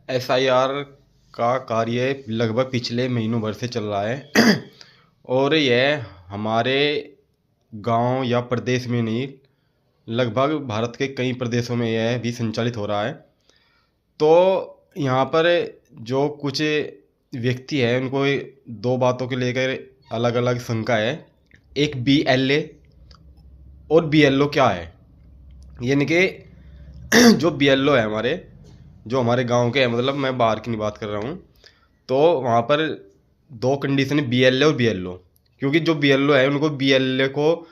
SIR का कार्य लगभग पिछले महीनों भर से चल रहा है और यह हमारे गांव या प्रदेश में नहीं, लगभग भारत के कई प्रदेशों में यह भी संचालित हो रहा है। तो यहाँ पर जो कुछ व्यक्ति हैं उनको दो बातों को लेकर अलग अलग शंका है। एक बीएलए और बीएलओ क्या है, यानी कि जो बीएलओ है जो हमारे गांव के हैं, मतलब मैं बाहर की नहीं बात कर रहा हूँ। तो वहाँ पर दो कंडीशन है, बीएलए और बीएलओ। क्योंकि जो बीएलओ है उनको बीएलए को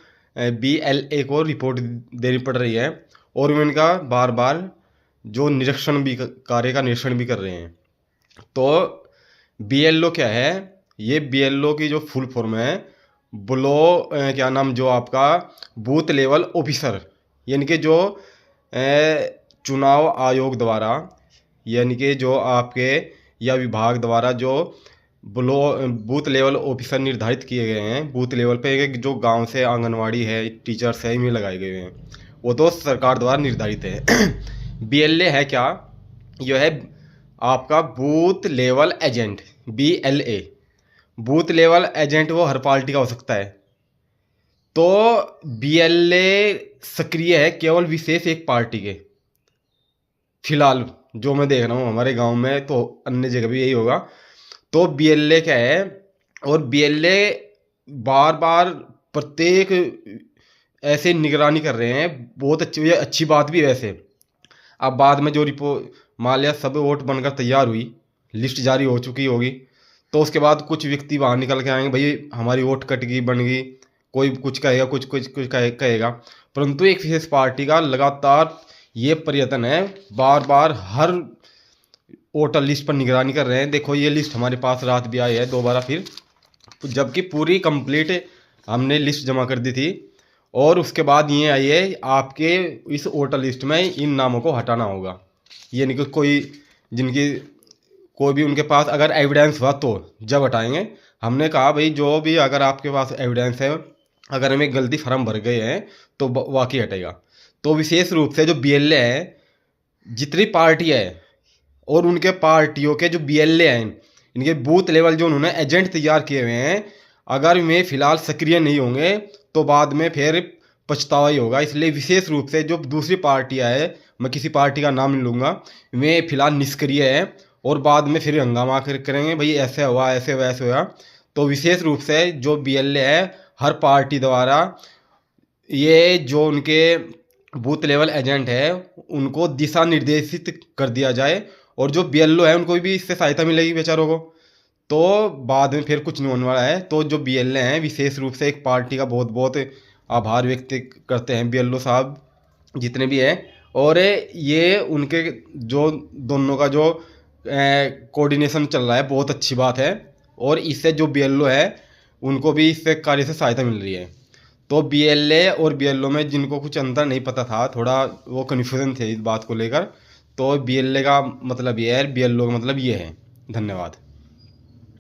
रिपोर्ट देनी पड़ रही है और वे इनका बार बार जो निरीक्षण भी कार्य का निरीक्षण भी कर रहे हैं। तो बीएलओ क्या है, ये बीएलओ की जो फुल फॉर्म है क्या नाम, जो आपका बूथ लेवल ऑफिसर, यानी कि जो चुनाव आयोग द्वारा, यानी कि जो आपके या विभाग द्वारा जो बूथ लेवल ऑफिसर निर्धारित किए गए हैं बूथ लेवल पे, जो गांव से आंगनवाड़ी है, टीचर्स है, इनमें लगाए गए हैं, वो तो सरकार द्वारा निर्धारित है। बीएलए है क्या, यह है आपका booth level agent. BLA booth level agent वो हर पार्टी का हो सकता है। तो बीएलए सक्रिय है केवल विशेष एक पार्टी के, फिलहाल जो मैं देख रहा हूँ हमारे गांव में, तो अन्य जगह भी यही होगा। तो बीएलए क्या है, और बीएलए बार बार प्रत्येक ऐसे निगरानी कर रहे हैं। बहुत अच्छी, ये अच्छी बात भी है वैसे। अब बाद में जो रिपोर्ट मान लिया सब वोट बनकर तैयार हुई, लिस्ट जारी हो चुकी होगी, तो उसके बाद कुछ व्यक्ति बाहर निकल के आएंगे, भाई हमारी वोट कट गई, बन गई, कोई कुछ कहेगा, कुछ कहेगा। परंतु एक विशेष पार्टी का लगातार ये प्रयत्न है, बार बार हर वोटर लिस्ट पर निगरानी कर रहे हैं। देखो ये लिस्ट हमारे पास रात भी आई है दोबारा फिर, जबकि पूरी कंप्लीट हमने लिस्ट जमा कर दी थी। और उसके बाद ये आई है आपके इस वोटर लिस्ट में इन नामों को हटाना होगा, यानी कि कोई भी उनके पास अगर एविडेंस हुआ तो जब हटाएंगे। हमने कहा भाई जो भी अगर आपके पास एविडेंस है, अगर हमें गलती फॉर्म भर गए हैं तो वाकई हटेगा। तो विशेष रूप से जो बीएलए है, जितनी पार्टी है और उनके पार्टियों के जो बीएलए हैं, इनके बूथ लेवल जो उन्होंने एजेंट तैयार किए हुए हैं, अगर वे फिलहाल सक्रिय नहीं होंगे तो बाद में फिर पछतावा ही होगा। इसलिए विशेष रूप से जो दूसरी पार्टियाँ है, मैं किसी पार्टी का नाम नहीं लूँगा, वे फिलहाल निष्क्रिय है और बाद में फिर हंगामा करेंगे, भाई ऐसे हुआ, ऐसे हुआ, ऐसे हुआ। तो विशेष रूप से जो बीएलए है, हर पार्टी द्वारा ये जो उनके बूथ लेवल एजेंट है उनको दिशा निर्देशित कर दिया जाए, और जो बीएलओ है उनको भी इससे सहायता मिलेगी बेचारों को। तो बाद में फिर कुछ नहीं होने वाला है। तो जो बीएलए हैं, विशेष रूप से एक पार्टी का बहुत बहुत आभार व्यक्त करते हैं बीएलओ साहब जितने भी हैं। और ये उनके जो दोनों का जो कोऑर्डिनेशन चल रहा है, बहुत अच्छी बात है। और इससे जो बीएलओ है उनको भी इससे कार्य से सहायता मिल रही है। तो बीएलए और बीएलओ में जिनको कुछ अंतर नहीं पता था, थोड़ा वो कन्फ्यूजन थे इस बात को लेकर, तो बीएलए का मतलब ये है, बीएलओ का मतलब ये है। धन्यवाद।